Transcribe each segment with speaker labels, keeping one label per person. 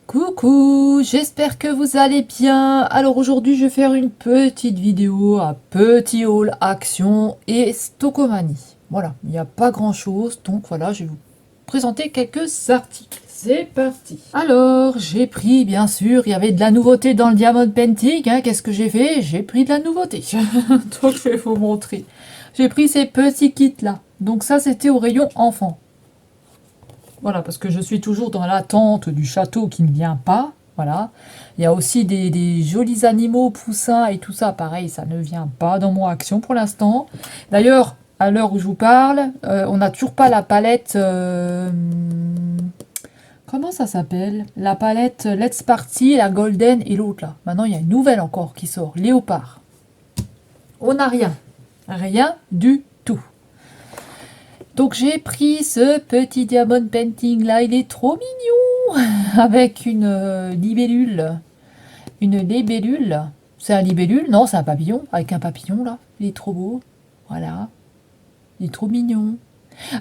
Speaker 1: Coucou, j'espère que vous allez bien. Alors aujourd'hui, je vais faire une petite vidéo à petit haul action et stockomanie. Voilà, il n'y a pas grand chose, donc voilà, je vais vous présenter quelques articles. C'est parti. Alors, j'ai pris, bien sûr, il y avait de la nouveauté dans le Diamond Painting. Hein. Qu'est-ce que j'ai fait? J'ai pris de la nouveauté. Donc je vais vous montrer. J'ai pris ces petits kits là. Donc ça, c'était au rayon enfant. Voilà, parce que je suis toujours dans l'attente du château qui ne vient pas. Voilà. Il y a aussi des jolis animaux, poussins et tout ça. Pareil, ça ne vient pas dans mon action pour l'instant. D'ailleurs, à l'heure où je vous parle, on n'a toujours pas la palette... comment ça s'appelle? La palette Let's Party, la Golden et l'autre là. Maintenant, il y a une nouvelle encore qui sort. Léopard. On n'a rien. Rien du tout. Donc j'ai pris ce petit diamond painting là, il est trop mignon avec une libellule. Une libellule. C'est un libellule? Non, c'est un papillon avec un papillon là. Il est trop beau. Voilà. Il est trop mignon.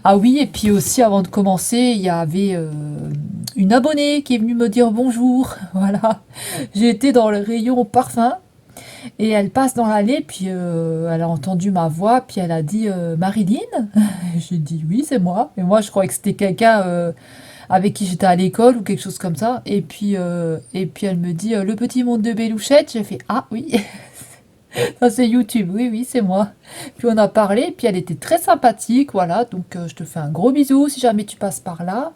Speaker 1: Ah oui, et puis aussi avant de commencer, il y avait une abonnée qui est venue me dire bonjour. Voilà. J'ai été dans le rayon parfum. Et elle passe dans l'allée, puis elle a entendu ma voix, puis elle a dit Marilyn. J'ai dit oui, c'est moi. Et moi, je croyais que c'était quelqu'un avec qui j'étais à l'école ou quelque chose comme ça. Et puis elle me dit le petit monde de Bélouchette. J'ai fait ah oui, ça c'est YouTube. Oui, oui, c'est moi. Puis on a parlé, puis elle était très sympathique. Voilà, donc je te fais un gros bisou si jamais tu passes par là.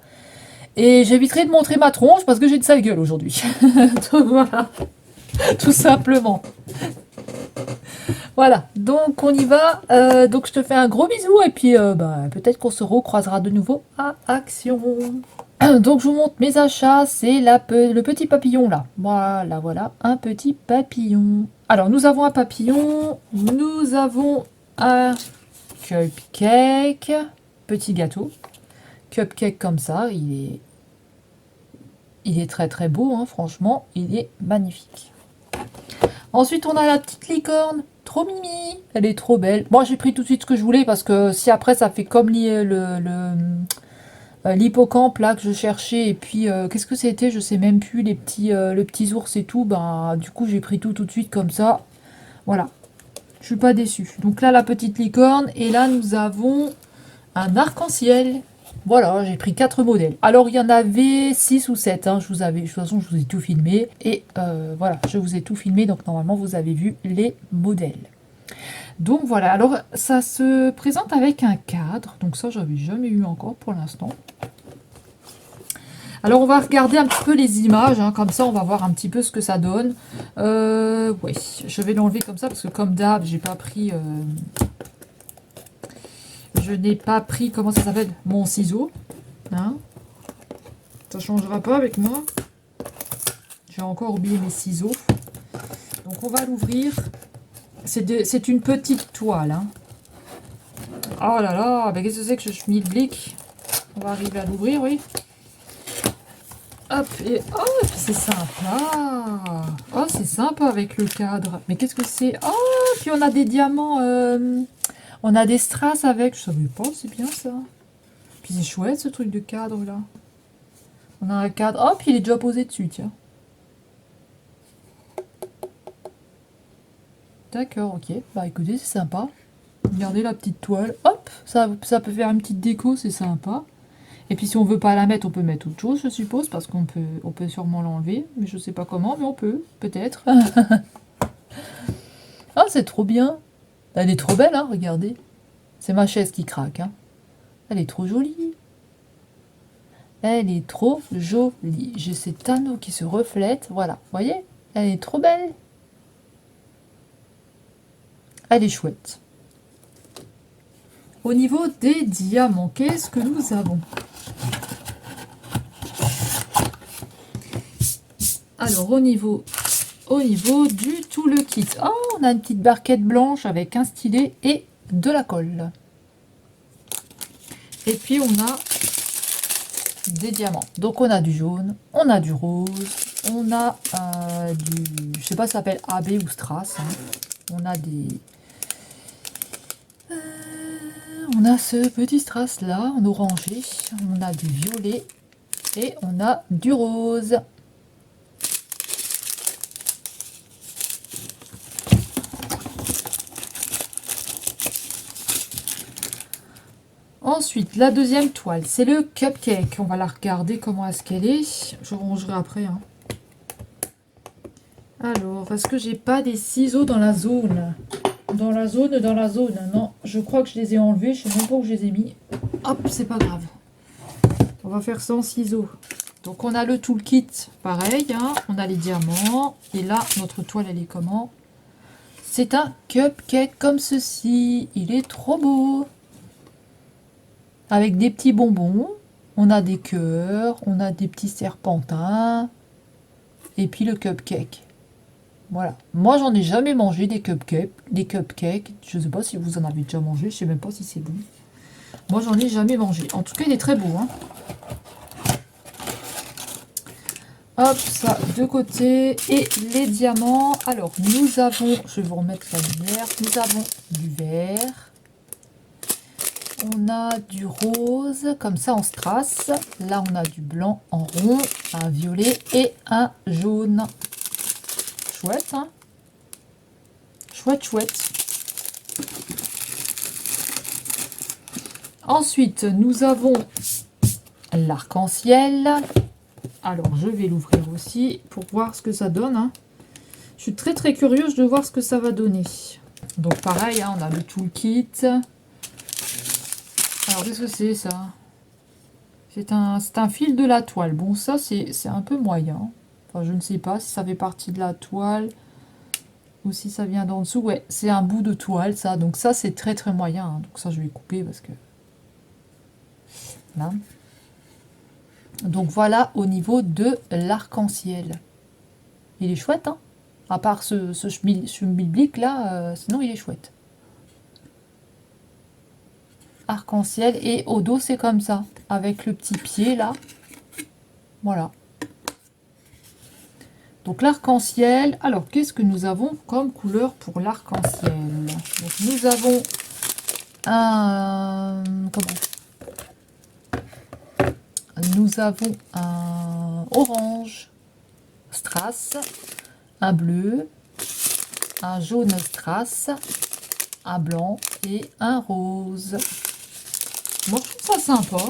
Speaker 1: Et j'éviterai de montrer ma tronche parce que j'ai une sale gueule aujourd'hui. Donc voilà, tout simplement. Voilà, donc on y va. Donc je te fais un gros bisou et puis peut-être qu'on se recroisera de nouveau à Action. Donc je vous montre mes achats, c'est le petit papillon là. Voilà, voilà, un petit papillon. Alors nous avons un papillon, nous avons un cupcake, petit gâteau. Cupcake comme ça, il est très très beau, hein, franchement, il est magnifique. Ensuite, on a la petite licorne. Trop mimi. Elle est trop belle. Moi, j'ai pris tout de suite ce que je voulais parce que si après, ça fait comme l'hippocampe là que je cherchais. Et puis, qu'est-ce que c'était? Je sais même plus. Les petits ours et tout. Ben, du coup, j'ai pris tout de suite comme ça. Voilà. Je suis pas déçue. Donc là, la petite licorne. Et là, nous avons un arc-en-ciel. Voilà, j'ai pris 4 modèles. Alors, il y en avait 6 ou 7. Hein, de toute façon, je vous ai tout filmé. Et voilà, je vous ai tout filmé. Donc, normalement, vous avez vu les modèles. Donc, voilà. Alors, ça se présente avec un cadre. Donc, ça, j'avais jamais eu encore pour l'instant. Alors, on va regarder un petit peu les images. Hein, comme ça, on va voir un petit peu ce que ça donne. Oui, je vais l'enlever comme ça parce que, comme d'hab, j'ai pas pris... je n'ai pas pris, comment ça s'appelle, mon ciseau. Hein, ça changera pas avec moi. J'ai encore oublié mes ciseaux. Donc on va l'ouvrir. C'est une petite toile. Hein. Oh là là, mais qu'est-ce que c'est que ce schmilblick? On va arriver à l'ouvrir, oui. Hop, et oh, et puis c'est sympa. Oh, c'est sympa avec le cadre. Mais qu'est-ce que c'est? Oh, puis on a des diamants. On a des strass avec. Je savais pas, c'est bien ça. Puis c'est chouette ce truc de cadre là. On a un cadre. Oh, puis il est déjà posé dessus, tiens. D'accord, ok. Bah écoutez, c'est sympa. Regardez la petite toile. Hop, ça peut faire une petite déco, c'est sympa. Et puis si on veut pas la mettre, on peut mettre autre chose, je suppose, parce on peut sûrement l'enlever. Mais je sais pas comment, mais on peut, peut-être. Ah, c'est trop bien. Elle est trop belle, hein, regardez. C'est ma chaise qui craque, hein. Elle est trop jolie. Elle est trop jolie. J'ai cet anneau qui se reflète. Voilà, vous voyez? Elle est trop belle. Elle est chouette. Au niveau des diamants, qu'est-ce que nous avons? Alors, au niveau du tout le kit. Oh, on a une petite barquette blanche avec un stylet et de la colle. Et puis, on a des diamants. Donc, on a du jaune, on a du rose, on a je sais pas si ça s'appelle AB ou Strass. Hein. On a des... on a ce petit strass là en orangé, on a du violet et on a du rose. Ensuite, la deuxième toile, c'est le cupcake. On va la regarder comment est-ce qu'elle est. Je rangerai après. Hein. Alors, est-ce que j'ai pas des ciseaux dans la zone? Dans la zone. Non, je crois que je les ai enlevés. Je sais même pas où je les ai mis. Hop, c'est pas grave. On va faire sans ciseaux. Donc, on a le toolkit, pareil. Hein. On a les diamants. Et là, notre toile, elle est comment? C'est un cupcake comme ceci. Il est trop beau. Avec des petits bonbons. On a des cœurs. On a des petits serpentins. Et puis le cupcake. Voilà. Moi, j'en ai jamais mangé des cupcakes. Je sais pas si vous en avez déjà mangé. Je sais même pas si c'est bon. Moi, j'en ai jamais mangé. En tout cas, il est très beau. Hein. Hop, ça de côté. Et les diamants. Alors, nous avons... Je vais vous remettre la lumière. Nous avons du vert. On a du rose. Comme ça, en strass. Là, on a du blanc en rond. Un violet et un jaune. Chouette, hein? Chouette. Ensuite, nous avons l'arc-en-ciel. Alors, je vais l'ouvrir aussi pour voir ce que ça donne. Hein. Je suis très curieuse de voir ce que ça va donner. Donc, pareil, hein, on a le toolkit. Alors, qu'est-ce que c'est, ça? C'est un fil de la toile. Bon, ça, c'est un peu moyen. Enfin, je ne sais pas si ça fait partie de la toile ou si ça vient d'en dessous. Ouais, c'est un bout de toile, ça. Donc, ça, c'est très moyen. Hein. Donc, ça, je vais couper parce que... Là. Donc voilà au niveau de l'arc-en-ciel. Il est chouette, hein, à part ce schmilblick là, sinon il est chouette. Arc-en-ciel et au dos c'est comme ça, avec le petit pied là. Voilà. Donc l'arc-en-ciel, alors qu'est-ce que nous avons comme couleur pour l'arc-en-ciel? Donc nous avons un... Comment? Nous avons un orange strass, un bleu, un jaune strass, un blanc et un rose. Moi, je trouve ça sympa.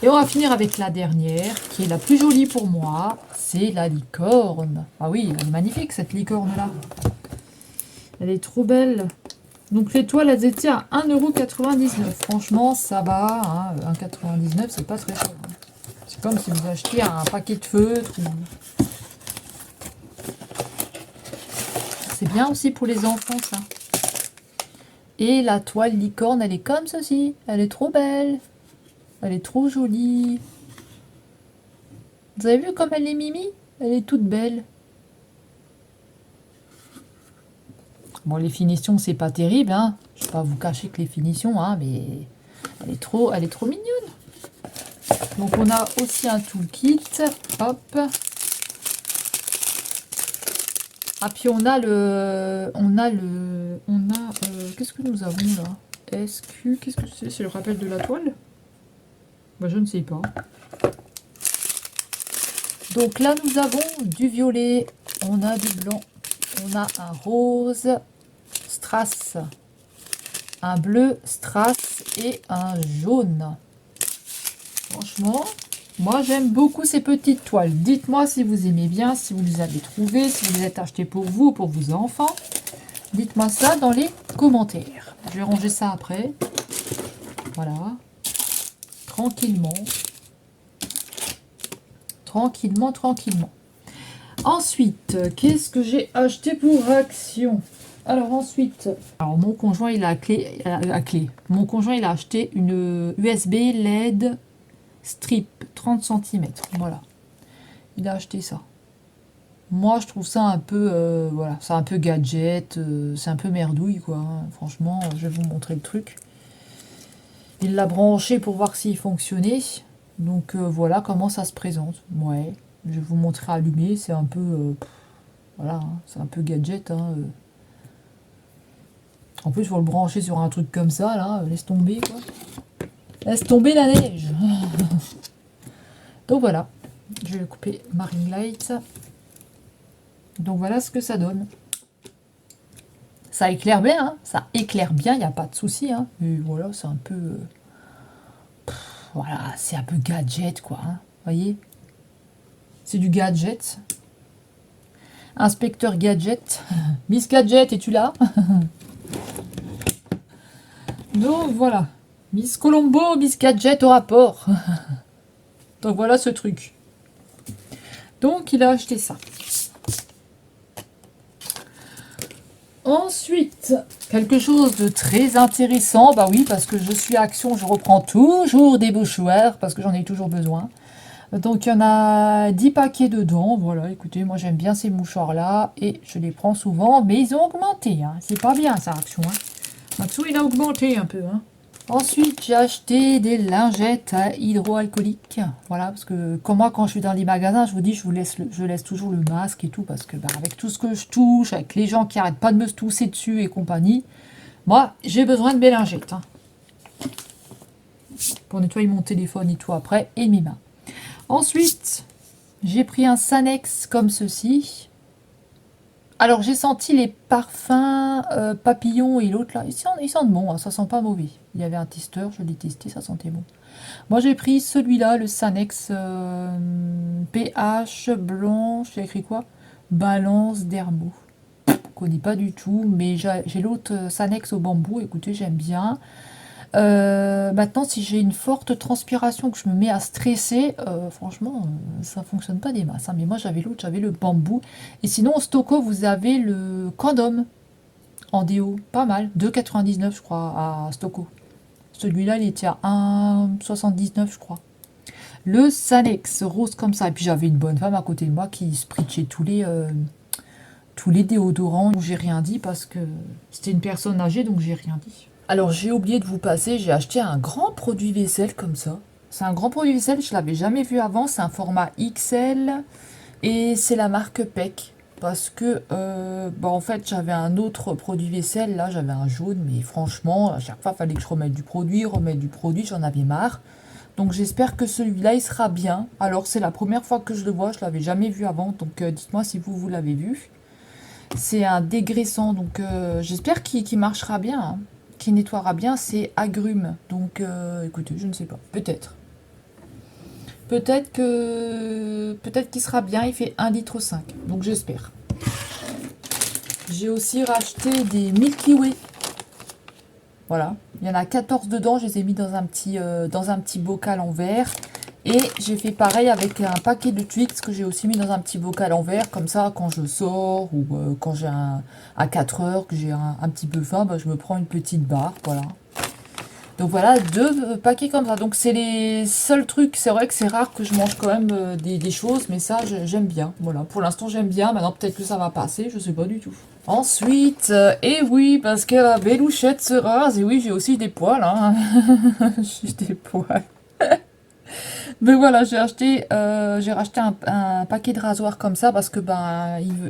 Speaker 1: Et on va finir avec la dernière, qui est la plus jolie pour moi. C'est la licorne. Ah oui, elle est magnifique, cette licorne-là. Elle est trop belle. Donc, les toiles, elles étaient à 1,99 €. Franchement, ça va. Hein, 1,99 €, c'est pas très cher. C'est comme si vous achetiez un paquet de feutres. C'est bien aussi pour les enfants, ça. Et la toile licorne, elle est comme ceci. Elle est trop belle. Elle est trop jolie. Vous avez vu comme elle est mimi? Elle est toute belle. Bon, les finitions, c'est pas terrible. Hein. Je vais pas vous cacher que les finitions, hein, mais elle est trop mignonne. Donc, on a aussi un toolkit. Hop. Ah, puis on a qu'est-ce que nous avons là? SQ, qu'est-ce que c'est? C'est le rappel de la toile? Bah, je ne sais pas. Donc là, nous avons du violet, on a du blanc, on a un rose strass, un bleu strass et un jaune. Franchement, moi j'aime beaucoup ces petites toiles. Dites-moi si vous aimez bien, si vous les avez trouvées, si vous les êtes achetées pour vous ou pour vos enfants. Dites-moi ça dans les commentaires. Je vais ranger ça après. Voilà. Tranquillement. Tranquillement. Ensuite, qu'est-ce que j'ai acheté pour Action? Alors ensuite, mon conjoint il a Mon conjoint il a acheté une USB LED strip 30 cm. Voilà. Il a acheté ça. Moi je trouve ça un peu voilà, c'est un peu gadget, c'est un peu merdouille quoi. Hein. Franchement, je vais vous montrer le truc. Il l'a branché pour voir s'il fonctionnait. Donc voilà comment ça se présente. Ouais, je vais vous montrer allumé. C'est un peu voilà, hein, c'est un peu gadget. Hein, En plus, il faut le brancher sur un truc comme ça, là. Laisse tomber, quoi. Laisse tomber la neige. Donc voilà. Je vais couper ma ring light. Donc voilà ce que ça donne. Ça éclaire bien, hein. Ça éclaire bien, il n'y a pas de souci. Hein. Mais voilà, c'est un peu... voilà, c'est un peu gadget, quoi. Hein, voyez, c'est du gadget. Inspecteur Gadget. Miss Gadget, es-tu là? Donc voilà. Miss Colombo, Miss Gadget au rapport. Donc voilà ce truc. Donc il a acheté ça. Ensuite, quelque chose de très intéressant. Bah oui, parce que je suis à Action, je reprends toujours des mouchoirs parce que j'en ai toujours besoin. Donc il y en a 10 paquets dedans. Voilà, écoutez, moi j'aime bien ces mouchoirs-là et je les prends souvent, mais ils ont augmenté. Hein. C'est pas bien ça, Action. Hein. Action, il a augmenté un peu. Hein. Ensuite, j'ai acheté des lingettes hydroalcooliques. Voilà, parce que comme moi, quand je suis dans les magasins, je vous dis, je laisse toujours le masque et tout, parce que bah, avec tout ce que je touche, avec les gens qui arrêtent pas de me tousser dessus et compagnie, moi, j'ai besoin de mes lingettes. Hein, pour nettoyer mon téléphone et tout après, et mes mains. Ensuite, j'ai pris un Sanex comme ceci. Alors, j'ai senti les parfums papillons et l'autre là. Ils sentent bon, hein, ça sent pas mauvais. Il y avait un testeur, je l'ai testé, ça sentait bon. Moi, j'ai pris celui-là, le Sanex PH blanc, j'ai écrit quoi? Balance d'Hermo. Je connais pas du tout, mais j'ai l'autre Sanex au bambou. Écoutez, j'aime bien. Maintenant, si j'ai une forte transpiration que je me mets à stresser, franchement, ça fonctionne pas des masses. Hein. Mais moi, j'avais l'autre, j'avais le bambou. Et sinon, au Stoco, vous avez le Condom en déo. Pas mal. 2,99 je crois, à Stoco. Celui-là, il était à 1,79 je crois. Le Sanex, rose comme ça. Et puis, j'avais une bonne femme à côté de moi qui spritchait tous les déodorants. J'ai rien dit parce que c'était une personne âgée, donc j'ai rien dit. Alors j'ai oublié de vous passer, j'ai acheté un grand produit vaisselle comme ça. C'est un grand produit vaisselle, je l'avais jamais vu avant, c'est un format XL et c'est la marque PEC. Parce que en fait j'avais un autre produit vaisselle, là j'avais un jaune, mais franchement à chaque fois il fallait que je remette du produit, j'en avais marre. Donc j'espère que celui-là il sera bien. Alors c'est la première fois que je le vois, je l'avais jamais vu avant, donc dites-moi si vous l'avez vu. C'est un dégraissant, donc j'espère qu'il marchera bien. Hein. Qui nettoiera bien, c'est agrumes. Donc, écoutez, je ne sais pas. Peut-être. Peut-être qu'il sera bien. Il fait 1,5 litre. Donc, j'espère. J'ai aussi racheté des Milky Way. Voilà. Il y en a 14 dedans. Je les ai mis dans un petit bocal en verre. Et j'ai fait pareil avec un paquet de Twix que j'ai aussi mis dans un petit bocal en verre. Comme ça, quand je sors ou quand j'ai à 4 heures, que j'ai un petit peu faim, je me prends une petite barre. Voilà. Donc voilà, 2 paquets comme ça. Donc c'est les seuls trucs. C'est vrai que c'est rare que je mange quand même des choses. Mais ça, j'aime bien. Voilà, pour l'instant, j'aime bien. Maintenant, peut-être que ça va passer. Je sais pas du tout. Ensuite, et oui, parce que la Bélouchette se rase. Et oui, j'ai aussi des poils. Hein. J'ai des poils. Mais voilà, j'ai racheté un paquet de rasoirs comme ça parce que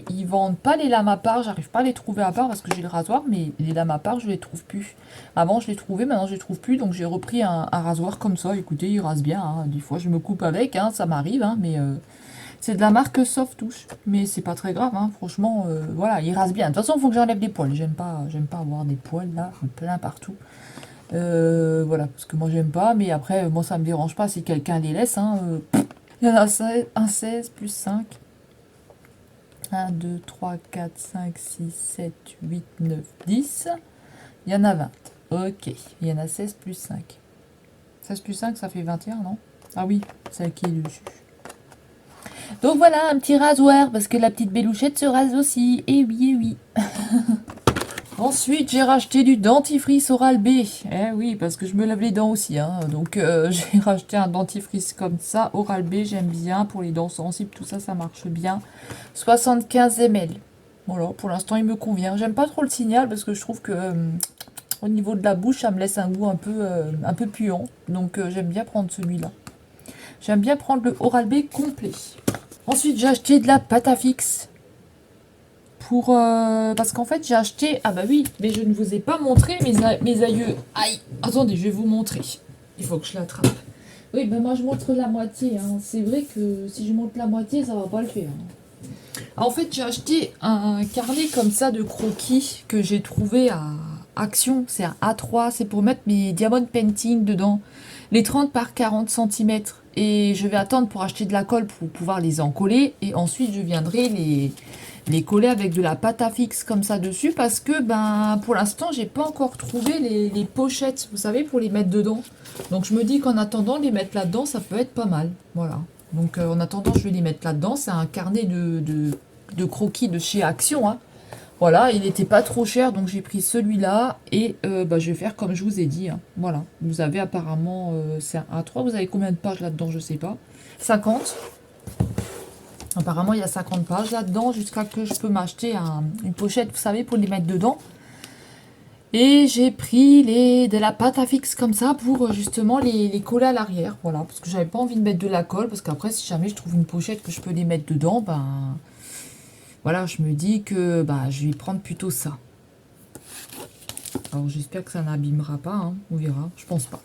Speaker 1: ils vendent pas les lames à part, j'arrive pas à les trouver à part parce que j'ai le rasoir, mais les lames à part je les trouve plus. Avant je les trouvais, maintenant je les trouve plus, donc j'ai repris un rasoir comme ça. Écoutez, il rase bien, hein. Des fois je me coupe avec, hein, ça m'arrive, hein, mais c'est de la marque Soft Touch, mais c'est pas très grave, hein, franchement, voilà, il rase bien. De toute façon, il faut que j'enlève des poils, j'aime pas avoir des poils là, plein partout. Voilà, parce que moi j'aime pas, mais après, moi ça me dérange pas si quelqu'un les laisse. Hein, il y en a 16 plus 5. 1, 2, 3, 4, 5, 6, 7, 8, 9, 10. Il y en a 20. Ok, il y en a 16 plus 5. 16 plus 5, ça fait 21, non? Ah oui, celle qui est dessus. Donc voilà, un petit rasoir, parce que la petite Bélouchette se rase aussi. Et oui, et oui. Ensuite, j'ai racheté du dentifrice Oral-B. Eh oui, parce que je me lave les dents aussi. Hein. Donc, j'ai racheté un dentifrice comme ça. Oral-B, j'aime bien. Pour les dents sensibles, tout ça, ça marche bien. 75 ml. Voilà, pour l'instant, il me convient. J'aime pas trop le Signal parce que je trouve que au niveau de la bouche, ça me laisse un goût un peu puant. Donc, j'aime bien prendre celui-là. J'aime bien prendre le Oral-B complet. Ensuite, j'ai acheté de la pâte à fixe. Parce qu'en fait j'ai acheté, ah bah oui, mais je ne vous ai pas montré mes aïeux. Aïe, attendez, je vais vous montrer. Il faut que je l'attrape. Oui, ben moi je montre la moitié. Hein. C'est vrai que si je montre la moitié, ça va pas le faire. Hein. En fait, j'ai acheté un carnet comme ça de croquis que j'ai trouvé à Action. C'est un A3, c'est pour mettre mes diamond painting dedans. les 30 par 40 centimètres. Et je vais attendre pour acheter de la colle pour pouvoir les encoller. Et ensuite, je viendrai les coller avec de la pâte à fixe comme ça dessus. Parce que ben pour l'instant, j'ai pas encore trouvé les pochettes, vous savez, pour les mettre dedans. Donc je me dis qu'en attendant, les mettre là-dedans, ça peut être pas mal. Voilà. Donc en attendant, je vais les mettre là-dedans. C'est un carnet de croquis de chez Action, hein. Voilà, il n'était pas trop cher, donc j'ai pris celui-là. Et bah, je vais faire comme je vous ai dit, hein. Voilà, vous avez apparemment, c'est un A3, vous avez combien de pages là-dedans, je sais pas. 50. Apparemment, il y a 50 pages là-dedans, jusqu'à que je peux m'acheter une pochette, vous savez, pour les mettre dedans. Et j'ai pris de la pâte à fixe comme ça pour justement les coller à l'arrière. Voilà, parce que j'avais pas envie de mettre de la colle, parce qu'après, si jamais je trouve une pochette que je peux les mettre dedans, ben... Voilà, je me dis que bah, je vais prendre plutôt ça. Alors j'espère que ça n'abîmera pas, hein. On verra, je pense pas.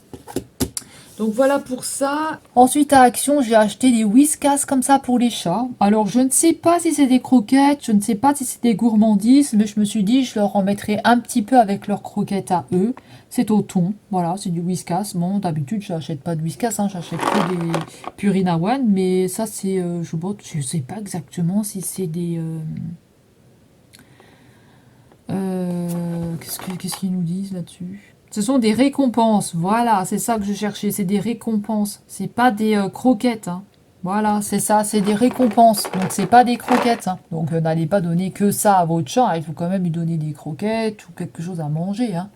Speaker 1: Donc voilà pour ça. Ensuite à Action, j'ai acheté des Whiskas comme ça pour les chats. Alors je ne sais pas si c'est des croquettes, je ne sais pas si c'est des gourmandises, mais je me suis dit je leur en mettrai un petit peu avec leurs croquettes à eux. C'est au thon, voilà, c'est du Whiskas. Bon, d'habitude je n'achète pas de Whiskas, hein, j'achète que des Purina One, mais ça c'est, je sais pas exactement si c'est des... qu'est-ce qu'ils nous disent là-dessus? Ce sont des récompenses, voilà, c'est ça que je cherchais, c'est des récompenses, c'est pas des croquettes, hein. Voilà, c'est ça, c'est des récompenses, donc c'est pas des croquettes, hein. Donc n'allez pas donner que ça à votre chat, hein. Il faut quand même lui donner des croquettes ou quelque chose à manger, hein.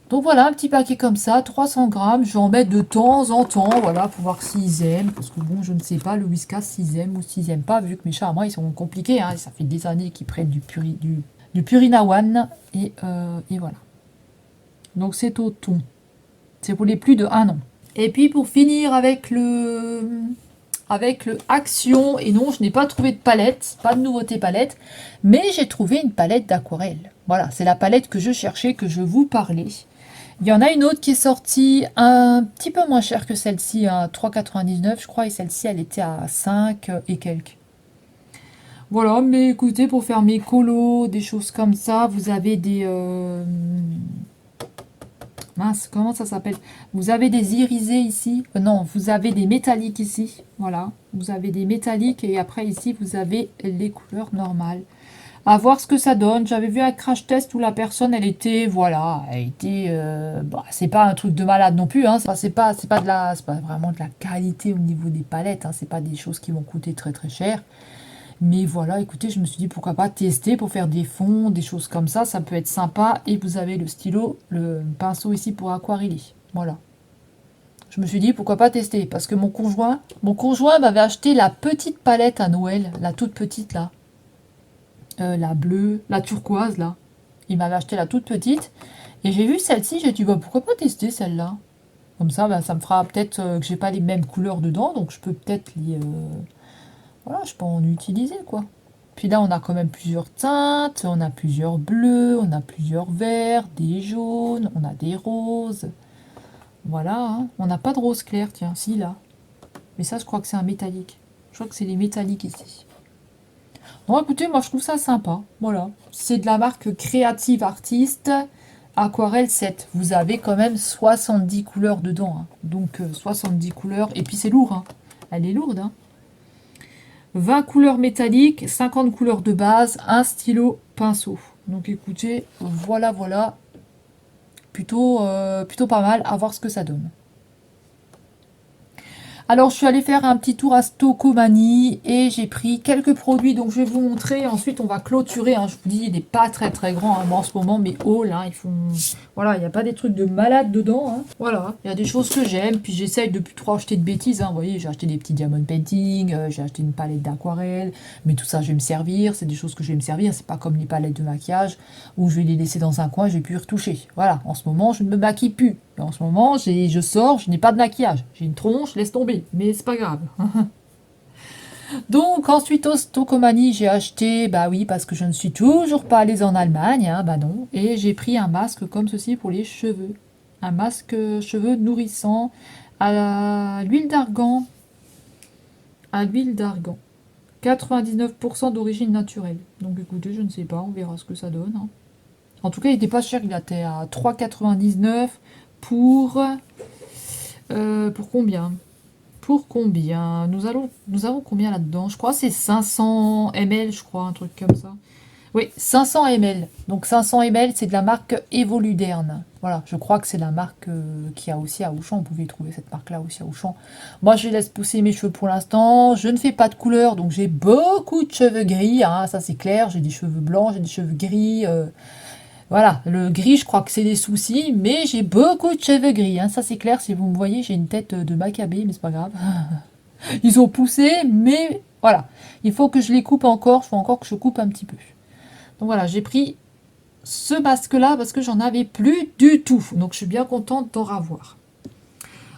Speaker 1: Donc voilà, un petit paquet comme ça, 300 grammes, je vais en mettre de temps en temps, voilà, pour voir s'ils aiment, parce que bon, je ne sais pas, le Whiskas, s'ils aiment ou s'ils aiment pas, vu que mes chats, moi, ils sont compliqués, hein. Ça fait des années qu'ils prennent du Purina One, et voilà. Donc c'est au thon. C'est pour les plus de 1 an. Et puis pour finir avec le Action, et non, je n'ai pas trouvé de palette, pas de nouveauté palette, mais j'ai trouvé une palette d'aquarelle. Voilà, c'est la palette que je cherchais, que je vous parlais. Il y en a une autre qui est sortie un petit peu moins chère que celle-ci, à 3,99 je crois, et celle-ci elle était à 5 et quelques. Voilà, mais écoutez, pour faire mes colos, des choses comme ça, vous avez des... mince, comment ça s'appelle? Vous avez des irisés ici. Non, vous avez des métalliques ici. Voilà, vous avez des métalliques et après ici, vous avez les couleurs normales. À voir ce que ça donne. J'avais vu un crash test où la personne, elle était, voilà, elle était... bah, c'est pas un truc de malade non plus, hein. C'est pas vraiment de la qualité au niveau des palettes, hein. C'est pas des choses qui vont coûter très très cher. Mais voilà, écoutez, je me suis dit pourquoi pas tester pour faire des fonds, des choses comme ça peut être sympa. Et vous avez le stylo, le pinceau ici pour aquareller. Voilà. Je me suis dit pourquoi pas tester, parce que mon conjoint m'avait acheté la petite palette à Noël, la toute petite là. La bleue, la turquoise là. Il m'avait acheté la toute petite. Et j'ai vu celle-ci, j'ai dit bah, pourquoi pas tester celle-là. Comme ça, bah, ça me fera peut-être que j'ai pas les mêmes couleurs dedans, donc je peux peut-être les... voilà, je peux en utiliser, quoi. Puis là, on a quand même plusieurs teintes, on a plusieurs bleus, on a plusieurs verts, des jaunes, on a des roses. Voilà, hein. On n'a pas de rose clair, tiens, si, là. Mais ça, je crois que c'est un métallique. Je crois que c'est les métalliques ici. Bon, écoutez, moi, je trouve ça sympa. Voilà. C'est de la marque Creative Artist Aquarelle 7. Vous avez quand même 70 couleurs dedans, hein. Donc, 70 couleurs. Et puis, c'est lourd, hein. Elle est lourde, hein. 20 couleurs métalliques, 50 couleurs de base, un stylo pinceau. Donc écoutez, voilà, plutôt pas mal, à voir ce que ça donne. Alors je suis allée faire un petit tour à Stocomanie et j'ai pris quelques produits, donc je vais vous montrer. Ensuite on va clôturer, hein. Je vous dis il n'est pas très très grand, hein. Moi en ce moment mes hauls, hein, ils font... Voilà, il n'y a pas des trucs de malade dedans, hein. Voilà, il y a des choses que j'aime, puis j'essaye de plus trop acheter de bêtises, hein. Vous voyez, j'ai acheté des petits diamond painting, j'ai acheté une palette d'aquarelle, mais tout ça je vais me servir, c'est des choses que je vais me servir, c'est pas comme les palettes de maquillage où je vais les laisser dans un coin, je vais plus y retoucher. Voilà, en ce moment je ne me maquille plus. En ce moment, je sors, je n'ai pas de maquillage. J'ai une tronche, laisse tomber. Mais c'est pas grave. Donc, ensuite, au Stocomanie, j'ai acheté, bah oui, parce que je ne suis toujours pas allée en Allemagne, hein, bah non. Et j'ai pris un masque comme ceci pour les cheveux. Un masque cheveux nourrissant à l'huile d'argan. À l'huile d'argan. 99% d'origine naturelle. Donc, écoutez, je ne sais pas, on verra ce que ça donne, hein. En tout cas, il n'était pas cher, il était à 3,99 pour Pour combien? Pour combien? Nous avons combien là-dedans? Je crois que c'est 500 ml, je crois, un truc comme ça. Oui, 500 ml. Donc 500 ml, c'est de la marque Evoluderne. Voilà, je crois que c'est la marque qu'il y a aussi à Auchan. Vous pouvez trouver cette marque-là aussi à Auchan. Moi, je laisse pousser mes cheveux pour l'instant. Je ne fais pas de couleur, donc j'ai beaucoup de cheveux gris. Hein, ça, c'est clair. J'ai des cheveux blancs, j'ai des cheveux gris. Voilà, le gris, je crois que c'est des soucis, mais j'ai beaucoup de cheveux gris. Hein, ça, c'est clair. Si vous me voyez, j'ai une tête de macabé, mais c'est pas grave. Ils ont poussé, mais voilà. Il faut que je les coupe encore. Il faut encore que je coupe un petit peu. Donc voilà, j'ai pris ce masque-là parce que j'en avais plus du tout. Donc je suis bien contente d'en avoir.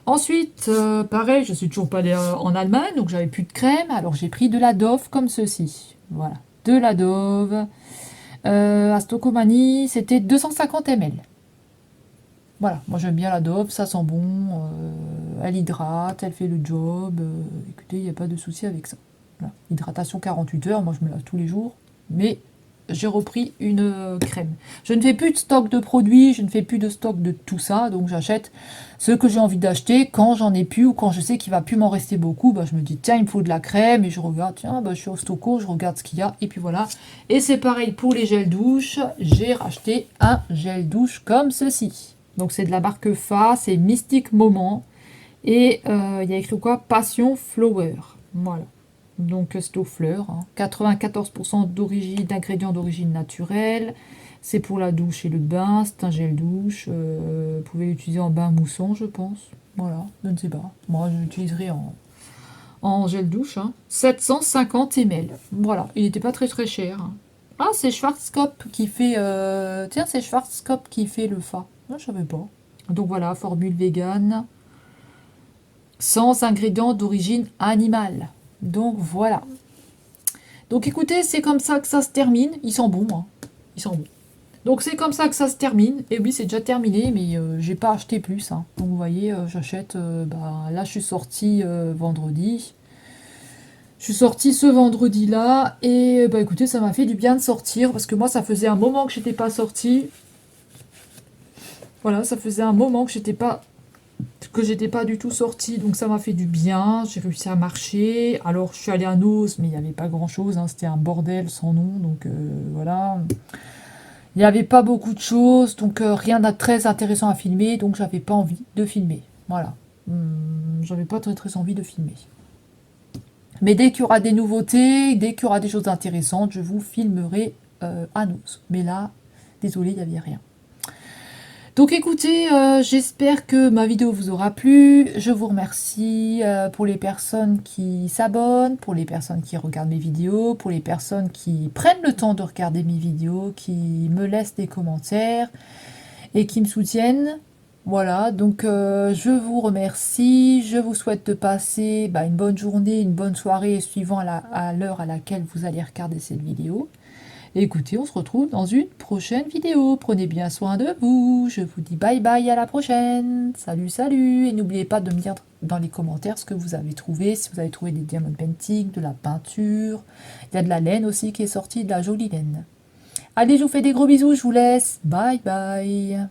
Speaker 1: Ensuite, pareil, je suis toujours pas allée en Allemagne, donc j'avais plus de crème. Alors j'ai pris de la Dove comme ceci. Voilà, de la Dove. À Stocomanie, c'était 250 ml. Voilà, moi j'aime bien la Dove, ça sent bon. Elle hydrate, elle fait le job. Écoutez, il n'y a pas de souci avec ça. Voilà. Hydratation 48 heures, moi je me lave tous les jours. Mais j'ai repris une crème. Je ne fais plus de stock de produits, je ne fais plus de stock de tout ça, donc j'achète ce que j'ai envie d'acheter quand j'en ai plus ou quand je sais qu'il va plus m'en rester beaucoup. Bah, je me dis tiens, il me faut de la crème et je regarde, tiens, bah, je suis au Stoco, je regarde ce qu'il y a et puis voilà. Et c'est pareil pour les gels douche, j'ai racheté un gel douche comme ceci. Donc c'est de la marque Fa, c'est Mystic Moment et il y a écrit quoi? Passion Flower. Voilà. Donc c'est aux fleurs, hein. 94% d'ingrédients d'origine naturelle. C'est pour la douche et le bain, c'est un gel douche. Vous pouvez l'utiliser en bain moussant, je pense. Voilà, je ne sais pas. Moi, je l'utiliserai en gel douche. Hein. 750 ml. Voilà, il n'était pas très très cher. Hein. Ah, c'est Schwarzkopf qui fait... Tiens, c'est Schwarzkopf qui fait le Fa. Moi, je savais pas. Donc voilà, formule vegan. Sans ingrédients d'origine animale. Donc voilà. Donc écoutez, c'est comme ça que ça se termine. Ils sont bons, hein. Ils sont bons. Donc c'est comme ça que ça se termine. Et oui, c'est déjà terminé, mais j'ai pas acheté plus. Hein. Donc vous voyez, j'achète. Là, je suis sortie vendredi. Je suis sortie ce vendredi-là. Et bah écoutez, ça m'a fait du bien de sortir. Parce que moi, ça faisait un moment que j'étais pas sortie. Voilà, ça faisait un moment que j'étais pas du tout sortie, donc ça m'a fait du bien, j'ai réussi à marcher. Alors je suis allée à Noz, mais il n'y avait pas grand chose, hein, c'était un bordel sans nom, donc voilà. Il n'y avait pas beaucoup de choses, donc rien de très intéressant à filmer, donc j'avais pas envie de filmer. Voilà. J'avais pas très très envie de filmer. Mais dès qu'il y aura des nouveautés, dès qu'il y aura des choses intéressantes, je vous filmerai à Noz. Mais là, désolé, il n'y avait rien. Donc écoutez, j'espère que ma vidéo vous aura plu. Je vous remercie pour les personnes qui s'abonnent, pour les personnes qui regardent mes vidéos, pour les personnes qui prennent le temps de regarder mes vidéos, qui me laissent des commentaires et qui me soutiennent. Voilà, donc je vous remercie. Je vous souhaite de passer une bonne journée, une bonne soirée suivant à l'heure à laquelle vous allez regarder cette vidéo. Écoutez, on se retrouve dans une prochaine vidéo. Prenez bien soin de vous. Je vous dis bye bye, à la prochaine. Salut, salut. Et n'oubliez pas de me dire dans les commentaires ce que vous avez trouvé. Si vous avez trouvé des diamond painting, de la peinture. Il y a de la laine aussi qui est sortie, de la jolie laine. Allez, je vous fais des gros bisous. Je vous laisse. Bye bye.